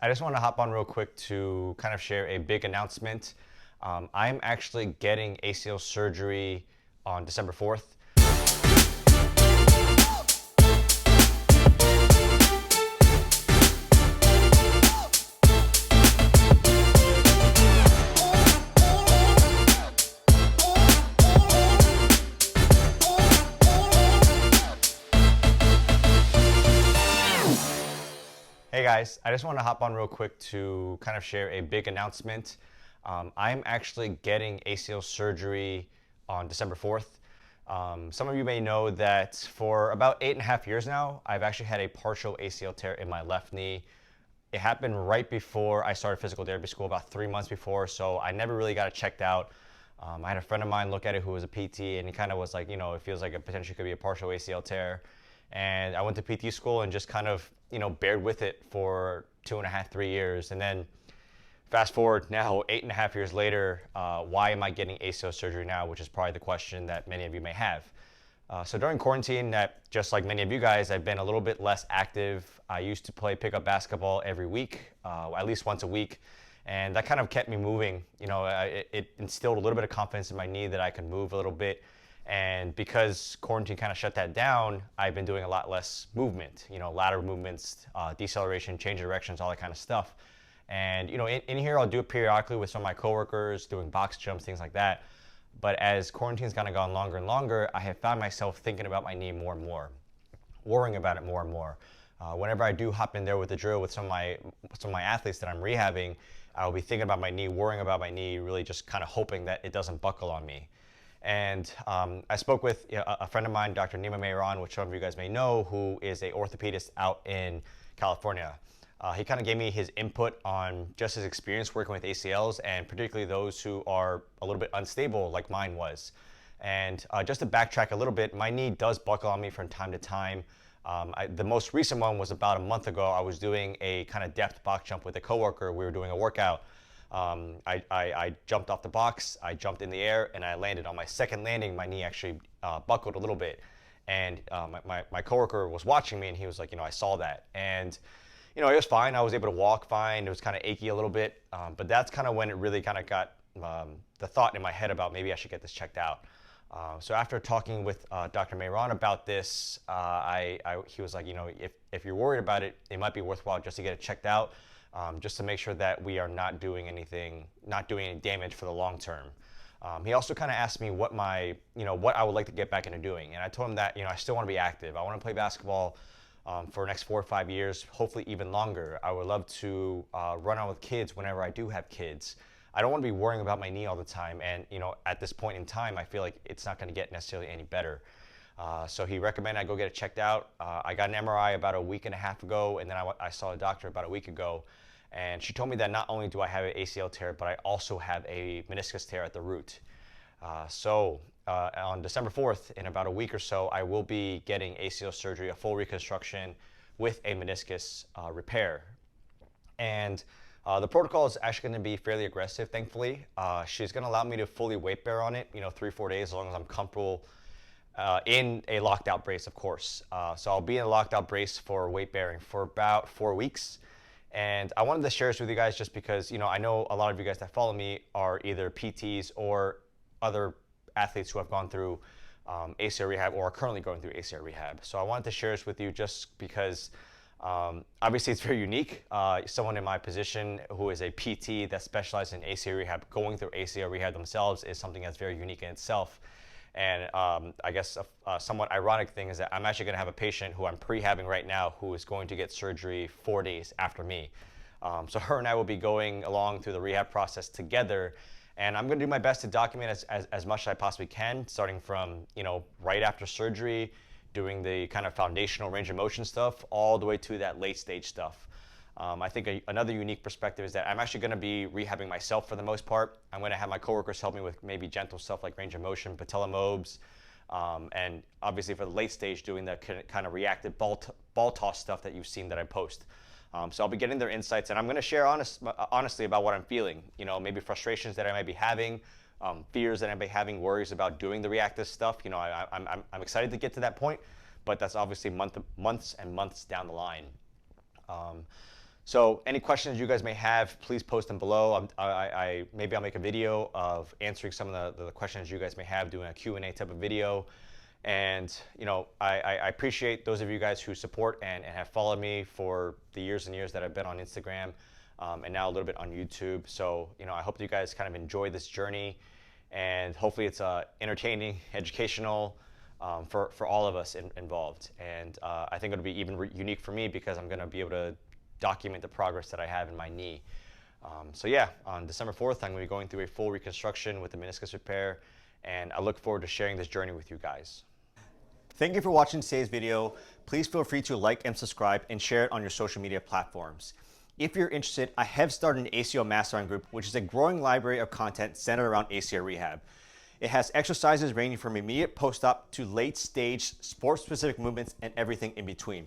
I just want to hop on real quick to kind of share a big announcement. I'm actually getting ACL surgery on December 4th. Hey guys, I just want to hop on real quick to kind of share a big announcement. I'm actually getting ACL surgery on December 4th. Some of you may know that for about 8.5 years now, I've actually had a partial ACL tear in my left knee. It happened right before I started physical therapy school, about 3 months before, so I never really got it checked out. I had a friend of mine look at it who was a PT, and he kind of was like, it feels like it potentially could be a partial ACL tear. And I went to PT school and just kind of, bared with it for 2.5, 3 years. And then fast forward now, 8.5 years later, why am I getting ACL surgery now? Which is probably the question that many of you may have. So during quarantine, just like many of you guys, I've been a little bit less active. I used to play pickup basketball every week, at least once a week. And that kind of kept me moving. It instilled a little bit of confidence in my knee that I could move a little bit. And because quarantine kind of shut that down, I've been doing a lot less movement, lateral movements, deceleration, change of directions, all that kind of stuff. And, in here, I'll do it periodically with some of my coworkers, doing box jumps, things like that. But as quarantine's kind of gone longer and longer, I have found myself thinking about my knee more and more, worrying about it more and more. Whenever I do hop in there with the drill with some of my athletes that I'm rehabbing, I'll be thinking about my knee, worrying about my knee, really just kind of hoping that it doesn't buckle on me. And I spoke with a friend of mine, Dr. Nima Mehran, which some of you guys may know, who is an orthopedist out in California. He kind of gave me his input on just his experience working with ACLs, and particularly those who are a little bit unstable like mine was. And just to backtrack a little bit, my knee does buckle on me from time to time. The most recent one was about a month ago. I was doing a kind of depth box jump with a coworker. We were doing a workout. I jumped off the box, I jumped in the air, and I landed. On my second landing, my knee actually buckled a little bit. And my coworker was watching me, and he was like, I saw that. And, it was fine. I was able to walk fine. It was kind of achy a little bit. But that's kind of when it really kind of got the thought in my head about maybe I should get this checked out. So after talking with Dr. Mehran about this, he was like, if you're worried about it, it might be worthwhile just to get it checked out. Just to make sure that we are not doing any damage for the long term. He also kind of asked me what what I would like to get back into doing. And I told him that, I still want to be active. I want to play basketball for the next 4 or 5 years, hopefully even longer. I would love to run out with kids whenever I do have kids. I don't want to be worrying about my knee all the time. And, at this point in time, I feel like it's not going to get necessarily any better. So he recommended I go get it checked out. I got an MRI about a week and a half ago, and then I saw a doctor about a week ago. And she told me that not only do I have an ACL tear, but I also have a meniscus tear at the root. So on December 4th, in about a week or so, I will be getting ACL surgery, a full reconstruction with a meniscus repair. And the protocol is actually going to be fairly aggressive, thankfully. She's going to allow me to fully weight bear on it, 3-4 days, as long as I'm comfortable in a locked out brace, of course. So I'll be in a locked out brace for weight bearing for about 4 weeks. And I wanted to share this with you guys just because, I know a lot of you guys that follow me are either PTs or other athletes who have gone through ACL rehab or are currently going through ACL rehab. So I wanted to share this with you just because obviously it's very unique. Someone in my position who is a PT that specializes in ACL rehab going through ACL rehab themselves is something that's very unique in itself. And I guess a somewhat ironic thing is that I'm actually going to have a patient who I'm prehabbing right now who is going to get surgery 4 days after me. So her and I will be going along through the rehab process together. And I'm going to do my best to document as much as I possibly can, starting from, right after surgery, doing the kind of foundational range of motion stuff, all the way to that late stage stuff. I think another unique perspective is that I'm actually going to be rehabbing myself for the most part. I'm going to have my coworkers help me with maybe gentle stuff like range of motion, patella mobs, and obviously for the late stage doing the kind of reactive ball toss stuff that you've seen that I post. So I'll be getting their insights, and I'm going to share honestly about what I'm feeling. Maybe frustrations that I might be having, fears that I might be having, worries about doing the reactive stuff. I'm excited to get to that point, but that's obviously months and months down the line. So any questions you guys may have, please post them below. Maybe I'll make a video of answering some of the questions you guys may have, doing a Q&A type of video. And I appreciate those of you guys who support and have followed me for the years and years that I've been on Instagram, and now a little bit on YouTube. So I hope you guys kind of enjoy this journey, and hopefully it's entertaining, educational, for all of us involved. And I think it'll be even unique for me because I'm going to be able to document the progress that I have in my knee. So yeah, on December 4th, I'm going to be going through a full reconstruction with the meniscus repair, and I look forward to sharing this journey with you guys. Thank you for watching today's video. Please feel free to like and subscribe and share it on your social media platforms. If you're interested, I have started an ACL Mastermind group, which is a growing library of content centered around ACL rehab. It has exercises ranging from immediate post-op to late-stage sports-specific movements and everything in between.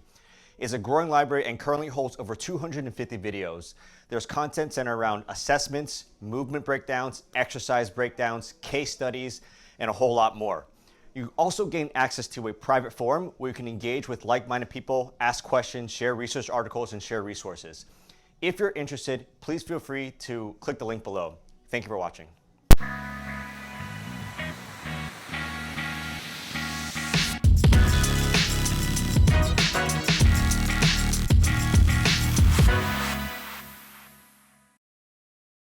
It's a growing library and currently holds over 250 videos. There's content centered around assessments, movement breakdowns, exercise breakdowns, case studies, and a whole lot more. You also gain access to a private forum where you can engage with like-minded people, ask questions, share research articles, and share resources. If you're interested, please feel free to click the link below. Thank you for watching.